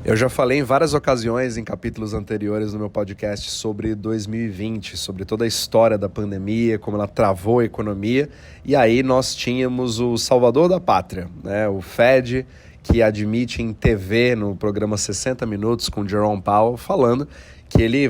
Eu já falei em várias ocasiões, em capítulos anteriores no meu podcast, sobre 2020, sobre toda a história da pandemia, como ela travou a economia. E aí nós tínhamos o salvador da pátria, né? O Fed, que admite em TV, no programa 60 Minutos, com Jerome Powell, falando que ele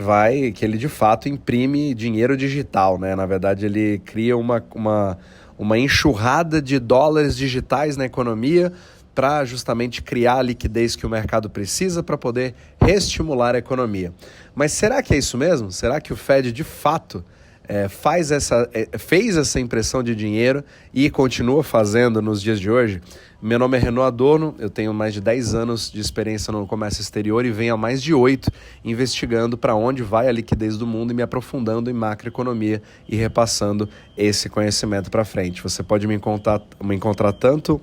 de fato imprime dinheiro digital, né? Na verdade, ele cria uma enxurrada de dólares digitais na economia, para justamente criar a liquidez que o mercado precisa para poder reestimular a economia. Mas será que é isso mesmo? Será que o Fed de fato fez essa impressão de dinheiro e continua fazendo nos dias de hoje? Meu nome é Renaud Adorno, eu tenho mais de 10 anos de experiência no comércio exterior e venho há mais de 8 investigando para onde vai a liquidez do mundo e me aprofundando em macroeconomia e repassando esse conhecimento para frente. Você pode me encontrar tanto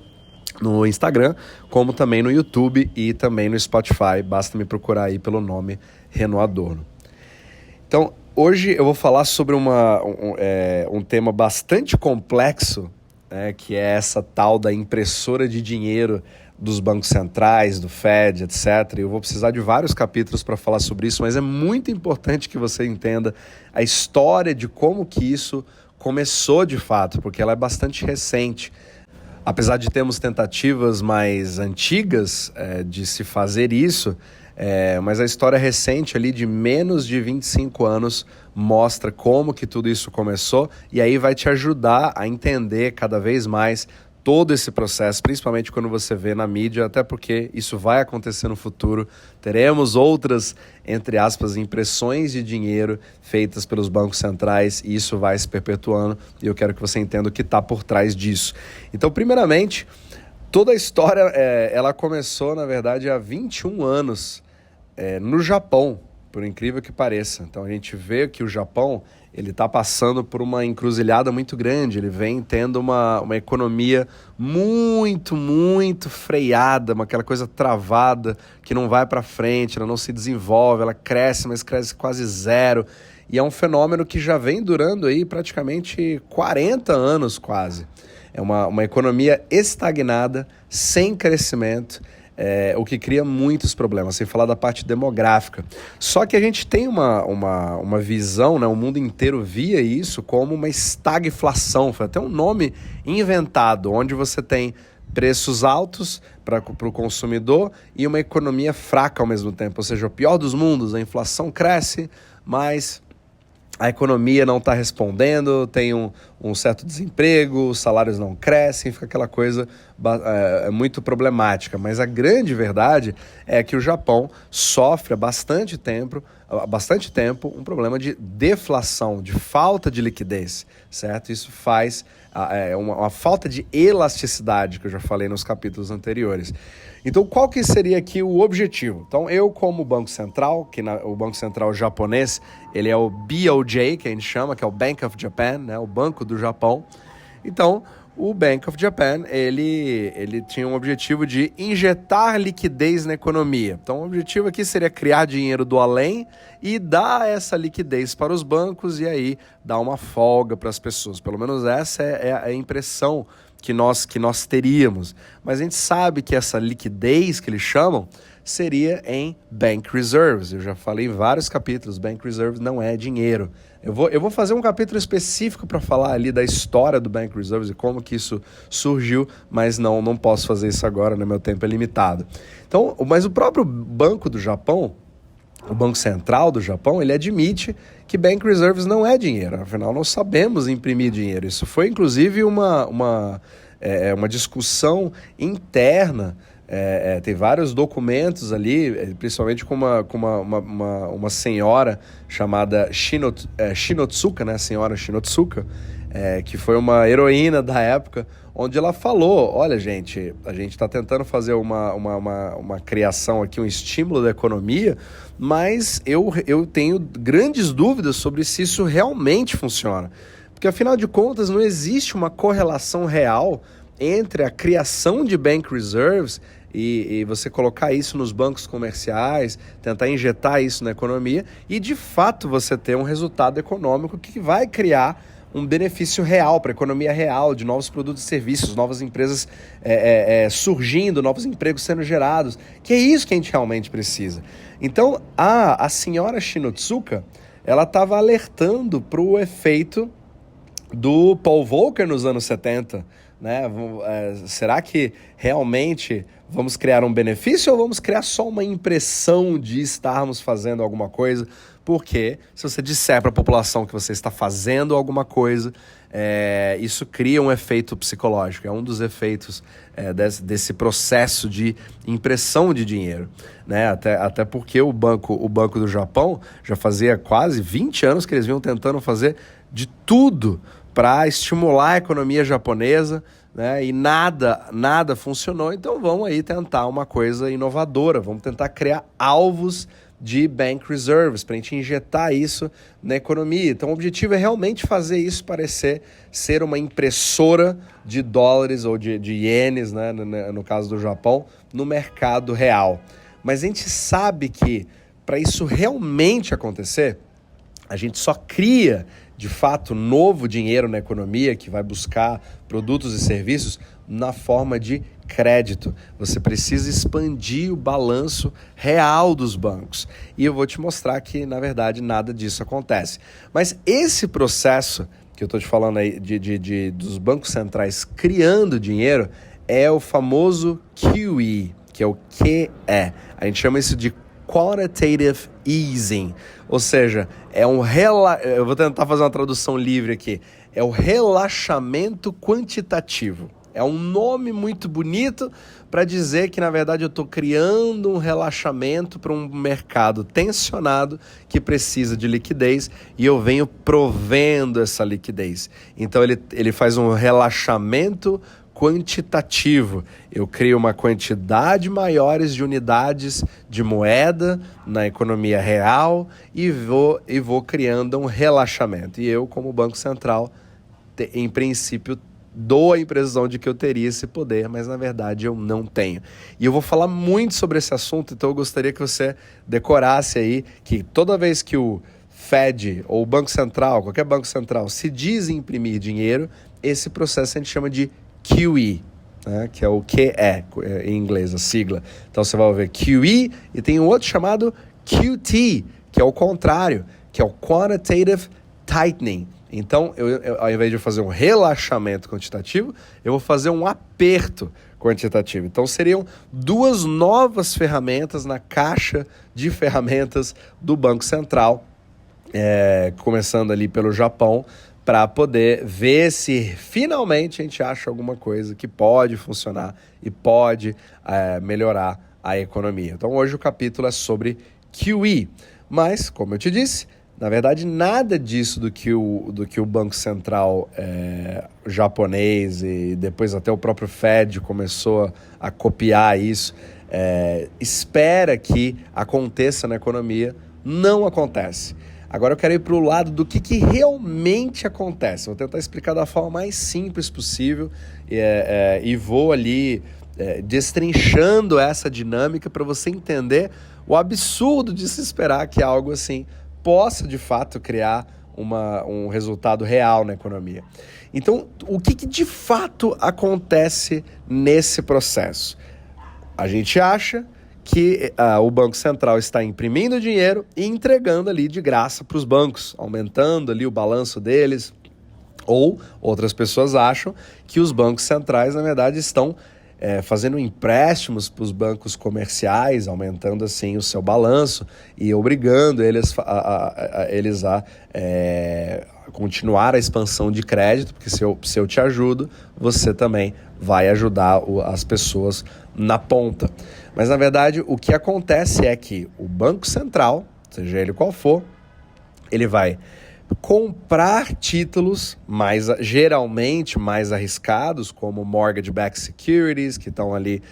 no Instagram, como também no YouTube e também no Spotify. Basta me procurar aí pelo nome Renaud Adorno. Então, hoje eu vou falar sobre um tema bastante complexo, né, que é essa tal da impressora de dinheiro dos bancos centrais, do Fed, etc. Eu vou precisar de vários capítulos para falar sobre isso, mas é muito importante que você entenda a história de como que isso começou de fato, porque ela é bastante recente. Apesar de termos tentativas mais antigas de se fazer isso, mas a história recente ali de menos de 25 anos mostra como que tudo isso começou e aí vai te ajudar a entender cada vez mais todo esse processo, principalmente quando você vê na mídia, até porque isso vai acontecer no futuro. Teremos outras, entre aspas, impressões de dinheiro feitas pelos bancos centrais e isso vai se perpetuando e eu quero que você entenda o que está por trás disso. Então, primeiramente, toda a história ela começou, na verdade, há 21 anos no Japão, por incrível que pareça. Então, a gente vê que o Japão ele está passando por uma encruzilhada muito grande, ele vem tendo uma economia muito freada, aquela coisa travada, que não vai para frente, ela não se desenvolve, ela cresce, mas cresce quase zero. E é um fenômeno que já vem durando aí praticamente 40 anos quase. É uma economia estagnada, sem crescimento, o que cria muitos problemas, sem falar da parte demográfica. Só que a gente tem uma visão, né, o mundo inteiro via isso como uma estagflação, foi até um nome inventado, onde você tem preços altos para o consumidor e uma economia fraca ao mesmo tempo, ou seja, o pior dos mundos, a inflação cresce, mas a economia não está respondendo, tem um certo desemprego, os salários não crescem, fica aquela coisa muito problemática. Mas a grande verdade é que o Japão sofre há bastante tempo um problema de deflação, de falta de liquidez, certo? Isso faz uma falta de elasticidade, que eu já falei nos capítulos anteriores. Então, qual que seria aqui o objetivo? Então, eu como Banco Central, o Banco Central japonês, ele é o BOJ, que a gente chama, que é o Bank of Japan, né, o Banco do Japão. Então, o Bank of Japan, ele tinha um objetivo de injetar liquidez na economia. Então, o objetivo aqui seria criar dinheiro do além e dar essa liquidez para os bancos e aí dar uma folga para as pessoas. Pelo menos essa é a impressão que nós teríamos. Mas a gente sabe que essa liquidez que eles chamam seria em Bank Reserves. Eu já falei em vários capítulos, Bank Reserves não é dinheiro. Eu vou fazer um capítulo específico para falar ali da história do Bank Reserves e como que isso surgiu, mas não posso fazer isso agora, né? Meu tempo é limitado. Então, mas o próprio Banco do Japão, o Banco Central do Japão, ele admite que Bank Reserves não é dinheiro, afinal nós sabemos imprimir dinheiro. Isso foi inclusive uma discussão interna, tem vários documentos ali, principalmente com uma senhora chamada Shinotsuka, né, a senhora Shinotsuka, que foi uma heroína da época, onde ela falou, olha gente, a gente está tentando fazer uma criação aqui, um estímulo da economia, mas eu tenho grandes dúvidas sobre se isso realmente funciona. Porque afinal de contas não existe uma correlação real entre a criação de Bank Reserves e você colocar isso nos bancos comerciais, tentar injetar isso na economia e de fato você ter um resultado econômico que vai criar um benefício real para a economia real, de novos produtos e serviços, novas empresas surgindo, novos empregos sendo gerados, que é isso que a gente realmente precisa. Então, a senhora Shinotsuka, ela estava alertando para o efeito do Paul Volcker nos anos 70, né? Será que realmente vamos criar um benefício ou vamos criar só uma impressão de estarmos fazendo alguma coisa? Porque se você disser para a população que você está fazendo alguma coisa, isso cria um efeito psicológico. É um dos efeitos desse processo de impressão de dinheiro, né? Até porque o Banco do Japão já fazia quase 20 anos que eles vinham tentando fazer de tudo para estimular a economia japonesa, né? E nada funcionou. Então vamos aí tentar uma coisa inovadora, vamos tentar criar alvos de bank reserves, para a gente injetar isso na economia. Então o objetivo é realmente fazer isso parecer ser uma impressora de dólares ou de ienes, né, no caso do Japão, no mercado real. Mas a gente sabe que para isso realmente acontecer, a gente só cria, de fato, novo dinheiro na economia que vai buscar produtos e serviços na forma de crédito. Você precisa expandir o balanço real dos bancos. E eu vou te mostrar que, na verdade, nada disso acontece. Mas esse processo que eu estou te falando aí dos bancos centrais criando dinheiro é o famoso QE, que é o QE. A gente chama isso de Quantitative Easing, ou seja, eu vou tentar fazer uma tradução livre aqui, é o relaxamento quantitativo. É um nome muito bonito para dizer que, na verdade, eu estou criando um relaxamento para um mercado tensionado que precisa de liquidez e eu venho provendo essa liquidez. Então, ele faz um relaxamento quantitativo. Eu crio uma quantidade maiores de unidades de moeda na economia real e vou criando um relaxamento. E eu, como Banco Central, em princípio, dou a impressão de que eu teria esse poder, mas na verdade eu não tenho. E eu vou falar muito sobre esse assunto, então eu gostaria que você decorasse aí que toda vez que o Fed ou o Banco Central, qualquer Banco Central, se diz imprimir dinheiro, esse processo a gente chama de QE, né? Que é o QE em inglês, a sigla. Então você vai ver QE e tem um outro chamado QT, que é o contrário, que é o Quantitative Tightening. Então, eu, ao invés de fazer um relaxamento quantitativo, eu vou fazer um aperto quantitativo. Então, seriam duas novas ferramentas na caixa de ferramentas do Banco Central, começando ali pelo Japão, para poder ver se finalmente a gente acha alguma coisa que pode funcionar e pode melhorar a economia. Então, hoje o capítulo é sobre QE. Mas, como eu te disse, na verdade, nada disso do que o Banco Central japonês e depois até o próprio Fed começou a copiar isso, espera que aconteça na economia, não acontece. Agora eu quero ir para o lado do que realmente acontece. Vou tentar explicar da forma mais simples possível e vou ali destrinchando essa dinâmica para você entender o absurdo de se esperar que algo assim possa, de fato, criar um resultado real na economia. Então, o que de fato acontece nesse processo? A gente acha que o Banco Central está imprimindo dinheiro e entregando ali de graça para os bancos, aumentando ali o balanço deles. Ou outras pessoas acham que os bancos centrais, na verdade, estão fazendo empréstimos para os bancos comerciais, aumentando assim o seu balanço e obrigando eles a continuar a expansão de crédito, porque se eu te ajudo, você também vai ajudar as pessoas na ponta. Mas, na verdade, o que acontece é que o Banco Central, seja ele qual for, ele vai comprar títulos geralmente mais arriscados, como mortgage-backed securities, que estão ali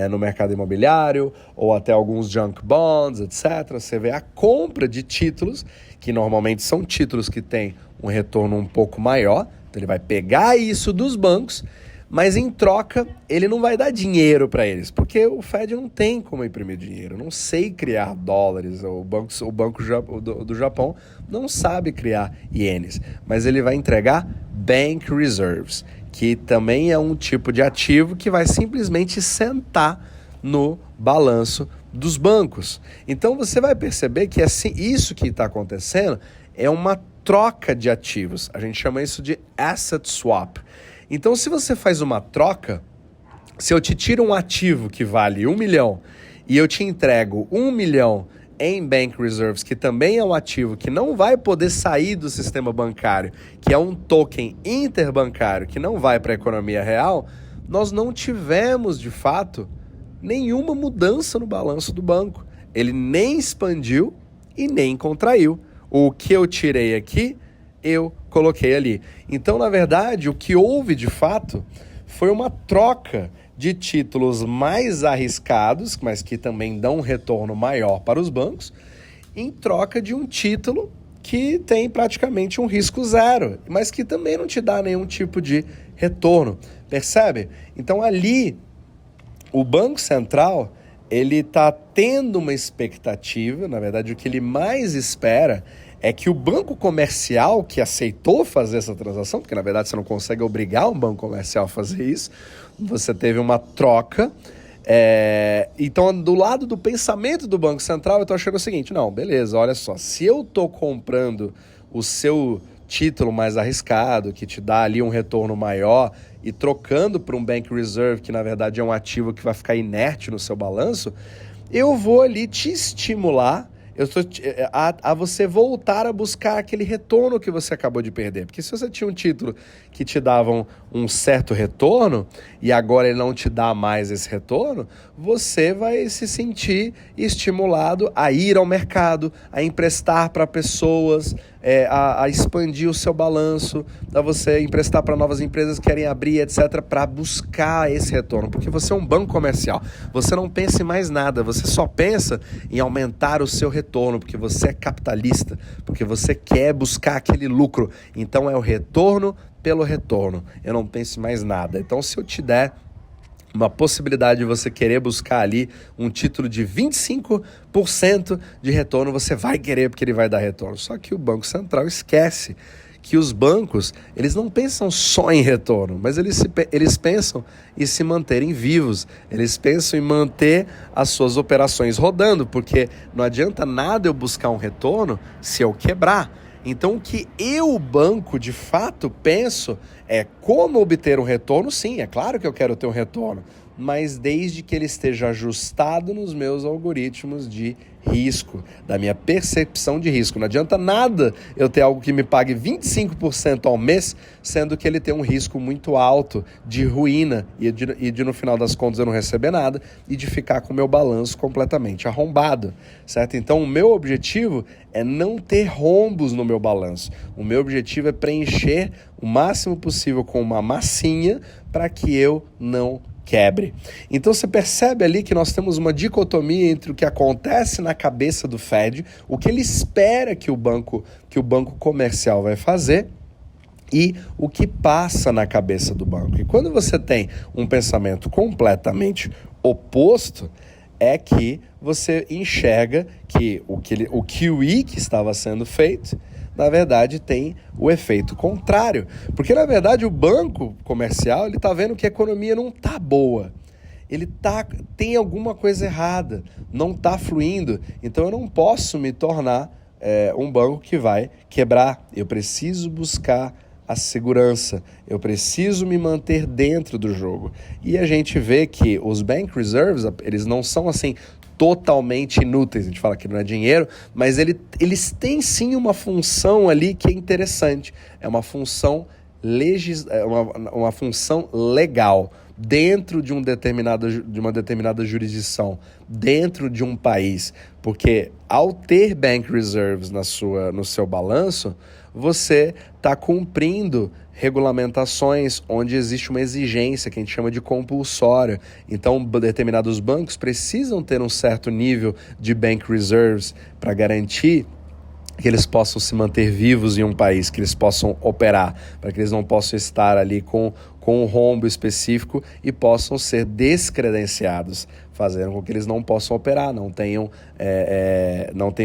no mercado imobiliário, ou até alguns junk bonds, etc. Você vê a compra de títulos, que normalmente são títulos que têm um retorno um pouco maior, então ele vai pegar isso dos bancos, Mas em troca, ele não vai dar dinheiro para eles, porque o Fed não tem como imprimir dinheiro. Eu não sei criar dólares. O banco do Japão não sabe criar ienes, mas ele vai entregar Bank Reserves, que também é um tipo de ativo que vai simplesmente sentar no balanço dos bancos. Então você vai perceber que assim, isso que está acontecendo é uma troca de ativos. A gente chama isso de asset swap. Então, se você faz uma troca, se eu te tiro um ativo que vale 1 milhão e eu te entrego 1 milhão em Bank Reserves, que também é um ativo que não vai poder sair do sistema bancário, que é um token interbancário que não vai para a economia real, nós não tivemos, de fato, nenhuma mudança no balanço do banco. Ele nem expandiu e nem contraiu. O que eu tirei aqui, eu coloquei ali. Então, na verdade, o que houve de fato foi uma troca de títulos mais arriscados, mas que também dão um retorno maior para os bancos, em troca de um título que tem praticamente um risco zero, mas que também não te dá nenhum tipo de retorno. Percebe? Então, ali, o Banco Central, ele está tendo uma expectativa, na verdade, o que ele mais espera é que o banco comercial que aceitou fazer essa transação, porque na verdade você não consegue obrigar um banco comercial a fazer isso, você teve uma troca. Então, do lado do pensamento do Banco Central, eu estou achando o seguinte: não, beleza, olha só, se eu estou comprando o seu título mais arriscado, que te dá ali um retorno maior, e trocando para um Bank Reserve, que na verdade é um ativo que vai ficar inerte no seu balanço, eu vou ali te estimular a você voltar a buscar aquele retorno que você acabou de perder. Porque se você tinha um título que te dava um certo retorno e agora ele não te dá mais esse retorno, você vai se sentir estimulado a ir ao mercado, a emprestar para pessoas, a expandir o seu balanço, a você emprestar para novas empresas que querem abrir, etc., para buscar esse retorno. Porque você é um banco comercial, você não pensa em mais nada, você só pensa em aumentar o seu retorno, porque você é capitalista, porque você quer buscar aquele lucro. Então é o retorno pelo retorno, eu não penso em mais nada. Então, se eu te der uma possibilidade de você querer buscar ali um título de 25% de retorno, você vai querer, porque ele vai dar retorno. Só que o Banco Central esquece que os bancos, eles não pensam só em retorno, mas eles pensam em se manterem vivos, eles pensam em manter as suas operações rodando, porque não adianta nada eu buscar um retorno se eu quebrar. Então, o que eu, banco, de fato penso é como obter um retorno. Sim, é claro que eu quero ter um retorno, mas desde que ele esteja ajustado nos meus algoritmos de risco, da minha percepção de risco. Não adianta nada eu ter algo que me pague 25% ao mês, sendo que ele tem um risco muito alto de ruína e de no final das contas eu não receber nada e de ficar com o meu balanço completamente arrombado, certo? Então o meu objetivo é não ter rombos no meu balanço. O meu objetivo é preencher o máximo possível com uma massinha para que eu não quebre. Então você percebe ali que nós temos uma dicotomia entre o que acontece na cabeça do Fed, o que ele espera que o banco comercial vai fazer, e o que passa na cabeça do banco. E quando você tem um pensamento completamente oposto, é que você enxerga que o QE que estava sendo feito, na verdade, tem o efeito contrário. Porque, na verdade, o banco comercial ele está vendo que a economia não está boa. Tem alguma coisa errada, não está fluindo. Então, eu não posso me tornar um banco que vai quebrar. Eu preciso buscar a segurança, eu preciso me manter dentro do jogo. E a gente vê que os Bank Reserves, eles não são assim totalmente inúteis, a gente fala que não é dinheiro, mas eles têm sim uma função ali que é interessante, é uma função uma função legal dentro de uma determinada jurisdição, dentro de um país, porque ao ter Bank Reserves no seu balanço, você está cumprindo regulamentações onde existe uma exigência que a gente chama de compulsória. Então, determinados bancos precisam ter um certo nível de Bank Reserves para garantir que eles possam se manter vivos em um país, que eles possam operar, para que eles não possam estar ali com com um rombo específico e possam ser descredenciados, fazendo com que eles não possam operar, não tenham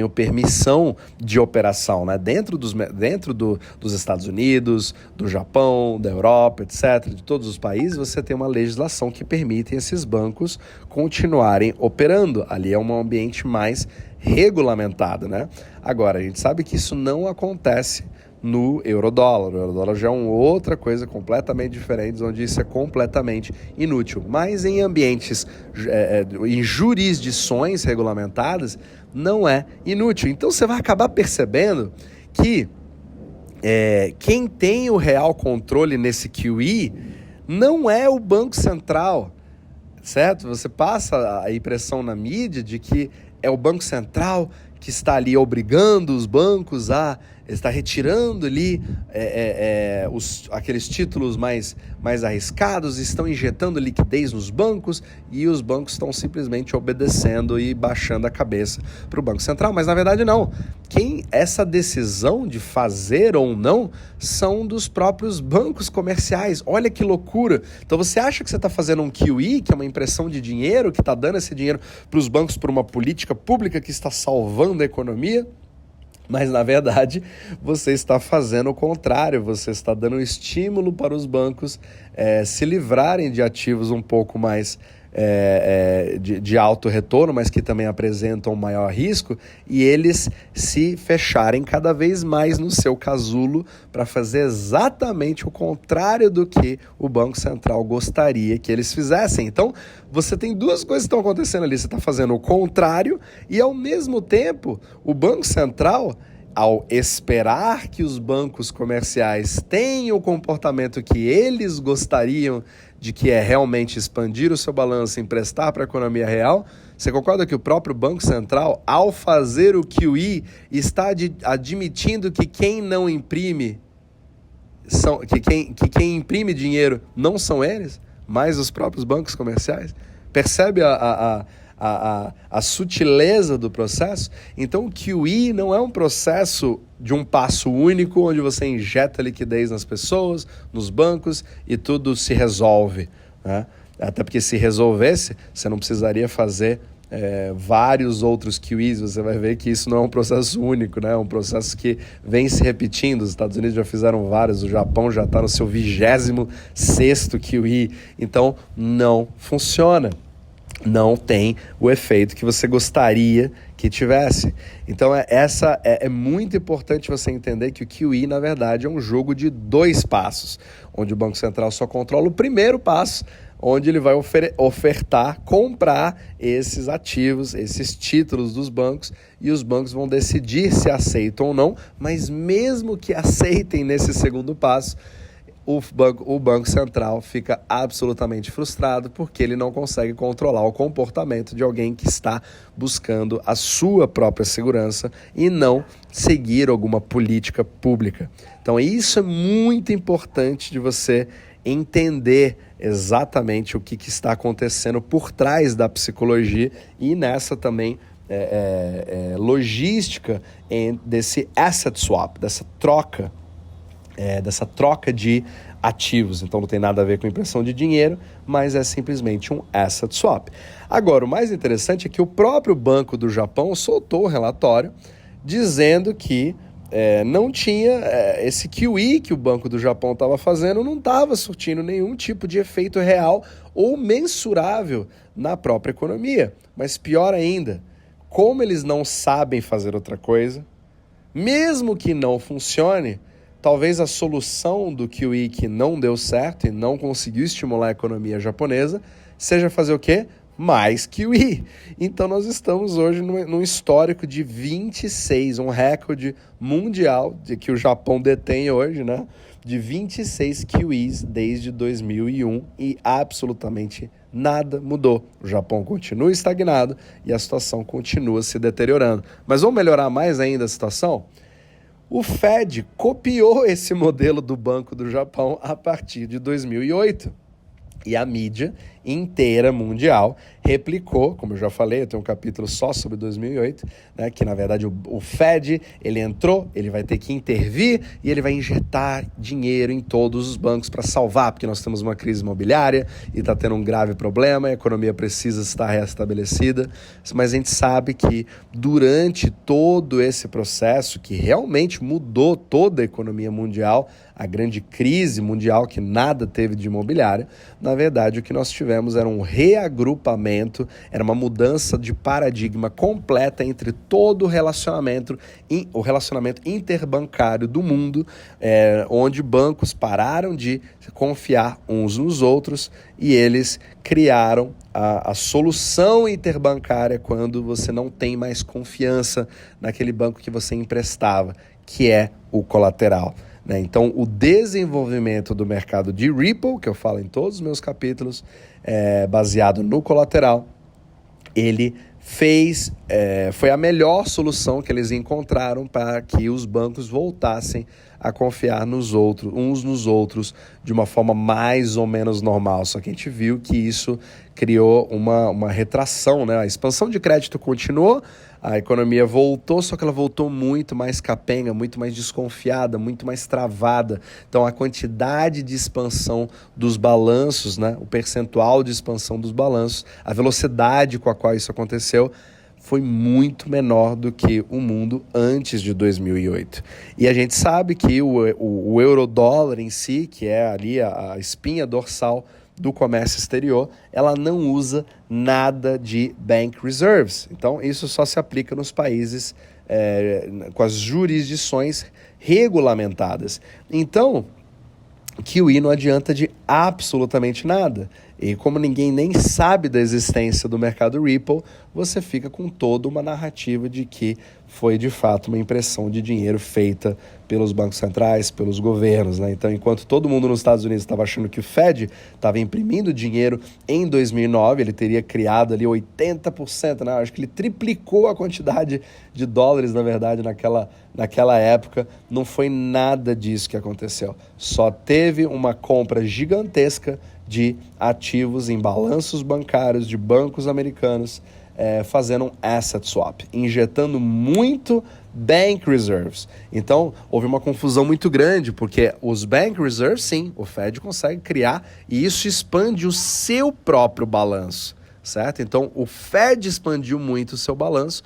permissão de operação, né? Dentro dos Estados Unidos, do Japão, da Europa, etc., de todos os países, você tem uma legislação que permite esses bancos continuarem operando. Ali é um ambiente mais regulamentado, né? Agora, a gente sabe que isso não acontece no eurodólar. O eurodólar já é uma outra coisa completamente diferente, onde isso é completamente inútil. Mas em ambientes, em jurisdições regulamentadas, não é inútil. Então você vai acabar percebendo que quem tem o real controle nesse QE não é o Banco Central, certo? Você passa a impressão na mídia de que é o Banco Central que está ali obrigando os bancos a estar retirando ali aqueles títulos mais arriscados, estão injetando liquidez nos bancos e os bancos estão simplesmente obedecendo e baixando a cabeça para o Banco Central. Mas na verdade não. Essa decisão de fazer ou não são dos próprios bancos comerciais. Olha que loucura. Então você acha que você está fazendo um QE, que é uma impressão de dinheiro, que está dando esse dinheiro para os bancos por uma política pública que está salvando a economia? Mas, na verdade, você está fazendo o contrário, você está dando um estímulo para os bancos se livrarem de ativos um pouco mais de alto retorno, mas que também apresentam maior risco, e eles se fecharem cada vez mais no seu casulo para fazer exatamente o contrário do que o Banco Central gostaria que eles fizessem. Então, você tem duas coisas que estão acontecendo ali. Você está fazendo o contrário e, ao mesmo tempo, o Banco Central, ao esperar que os bancos comerciais tenham o comportamento que eles gostariam de, que é realmente expandir o seu balanço e emprestar para a economia real, você concorda que o próprio Banco Central, ao fazer o QE, está admitindo que quem não imprime, quem imprime dinheiro não são eles, mas os próprios bancos comerciais? Percebe a sutileza do processo? Então, o QE não é um processo de um passo único, onde você injeta liquidez nas pessoas, nos bancos, e tudo se resolve, né? Até porque se resolvesse, você não precisaria fazer vários outros QEs. Você vai ver que isso não é um processo único, né? É um processo que vem se repetindo. Os Estados Unidos já fizeram vários, o Japão já está no seu 26º QE. Então, não funciona. Não tem o efeito que você gostaria que tivesse. Então é muito importante você entender que o QE, na verdade, é um jogo de 2 passos, onde o Banco Central só controla o primeiro passo, onde ele vai comprar esses ativos, esses títulos dos bancos, e os bancos vão decidir se aceitam ou não, mas mesmo que aceitem nesse segundo passo, o Banco Central fica absolutamente frustrado porque ele não consegue controlar o comportamento de alguém que está buscando a sua própria segurança e não seguir alguma política pública. Então isso é muito importante de você entender exatamente o que está acontecendo por trás da psicologia e nessa também logística desse asset swap, dessa troca de ativos. Então não tem nada a ver com impressão de dinheiro, mas é simplesmente um asset swap. Agora, o mais interessante é que o próprio Banco do Japão soltou o relatório dizendo que não tinha esse QE que o Banco do Japão estava fazendo, não estava surtindo nenhum tipo de efeito real ou mensurável na própria economia. Mas pior ainda, como eles não sabem fazer outra coisa, mesmo que não funcione, talvez a solução do QE que não deu certo e não conseguiu estimular a economia japonesa seja fazer o quê? Mais QE. Então nós estamos hoje num histórico de 26, um recorde mundial que o Japão detém hoje, né? De 26 QEs desde 2001 e absolutamente nada mudou. O Japão continua estagnado e a situação continua se deteriorando. Mas vamos melhorar mais ainda a situação? O Fed copiou esse modelo do Banco do Japão a partir de 2008. E a mídia inteira mundial replicou, como eu já falei, eu tenho um capítulo só sobre 2008, né, que na verdade o Fed, ele entrou, ele vai ter que intervir e ele vai injetar dinheiro em todos os bancos para salvar, porque nós temos uma crise imobiliária e está tendo um grave problema, a economia precisa estar restabelecida, mas a gente sabe que durante todo esse processo que realmente mudou toda a economia mundial, a grande crise mundial que nada teve de imobiliária, na verdade o que nós tivemos era um reagrupamento, era uma mudança de paradigma completa entre todo o relacionamento interbancário do mundo, onde bancos pararam de confiar uns nos outros e eles criaram a solução interbancária quando você não tem mais confiança naquele banco que você emprestava, que é o colateral. Então, o desenvolvimento do mercado de Ripple, que eu falo em todos os meus capítulos, baseado no colateral, ele foi a melhor solução que eles encontraram para que os bancos voltassem a confiar uns nos outros de uma forma mais ou menos normal. Só que a gente viu que isso criou uma retração, né? A expansão de crédito continuou, a economia voltou, só que ela voltou muito mais capenga, muito mais desconfiada, muito mais travada. Então, a quantidade de expansão dos balanços, né, o percentual de expansão dos balanços, a velocidade com a qual isso aconteceu, foi muito menor do que o mundo antes de 2008. E a gente sabe que o euro-dólar em si, que é ali a espinha dorsal do comércio exterior, ela não usa nada de bank reserves. Então, isso só se aplica nos países com as jurisdições regulamentadas. Então, QE não adianta de absolutamente nada. E como ninguém nem sabe da existência do mercado Ripple, você fica com toda uma narrativa de que foi de fato uma impressão de dinheiro feita pelos bancos centrais, pelos governos, né? Então, enquanto todo mundo nos Estados Unidos estava achando que o Fed estava imprimindo dinheiro em 2009, ele teria criado ali 80%, né? Acho que ele triplicou a quantidade de dólares, na verdade, naquela época. Não foi nada disso que aconteceu. Só teve uma compra gigantesca de ativos em balanços bancários de bancos americanos, fazendo um asset swap, injetando muito bank reserves. Então, houve uma confusão muito grande, porque os bank reserves, sim, o Fed consegue criar e isso expande o seu próprio balanço, certo? Então, o Fed expandiu muito o seu balanço,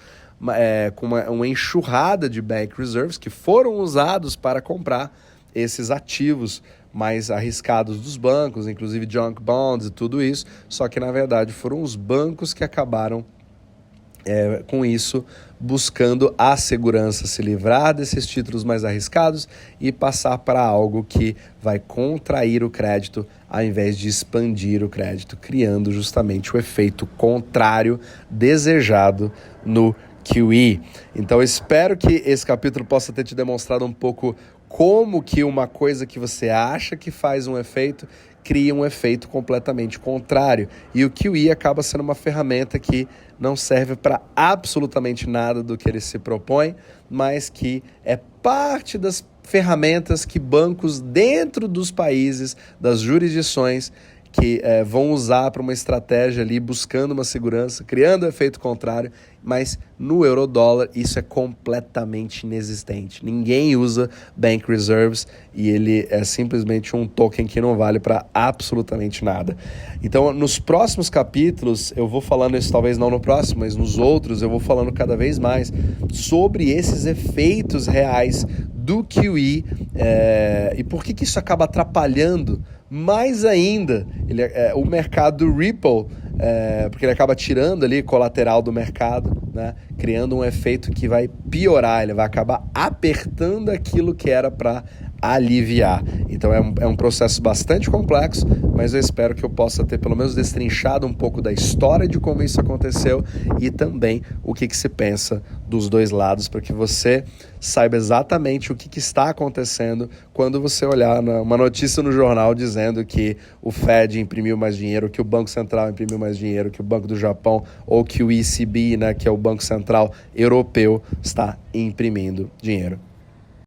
com uma enxurrada de bank reserves que foram usados para comprar esses ativos mais arriscados dos bancos, inclusive junk bonds e tudo isso, só que na verdade foram os bancos que acabaram com isso buscando a segurança, se livrar desses títulos mais arriscados e passar para algo que vai contrair o crédito ao invés de expandir o crédito, criando justamente o efeito contrário desejado no QE. Então, espero que esse capítulo possa ter te demonstrado um pouco como que uma coisa que você acha que faz um efeito cria um efeito completamente contrário. E o QE acaba sendo uma ferramenta que não serve para absolutamente nada do que ele se propõe, mas que é parte das ferramentas que bancos dentro dos países, das jurisdições, que vão usar para uma estratégia ali, buscando uma segurança, criando um efeito contrário, mas no euro-dólar isso é completamente inexistente. Ninguém usa bank reserves e ele é simplesmente um token que não vale para absolutamente nada. Então, nos próximos capítulos, eu vou falando isso, talvez não no próximo, mas nos outros, eu vou falando cada vez mais sobre esses efeitos reais do QE e por que isso acaba atrapalhando mais ainda o mercado Ripple, porque ele acaba tirando ali colateral do mercado, né, criando um efeito que vai piorar, ele vai acabar apertando aquilo que era para aliviar. Então é um processo bastante complexo, mas eu espero que eu possa ter pelo menos destrinchado um pouco da história de como isso aconteceu e também o que se pensa dos dois lados, para que você saiba exatamente o que está acontecendo quando você olhar uma notícia no jornal dizendo que o Fed imprimiu mais dinheiro, que o Banco Central imprimiu mais dinheiro, que o Banco do Japão ou que o ECB, né, que é o Banco Central Europeu, está imprimindo dinheiro.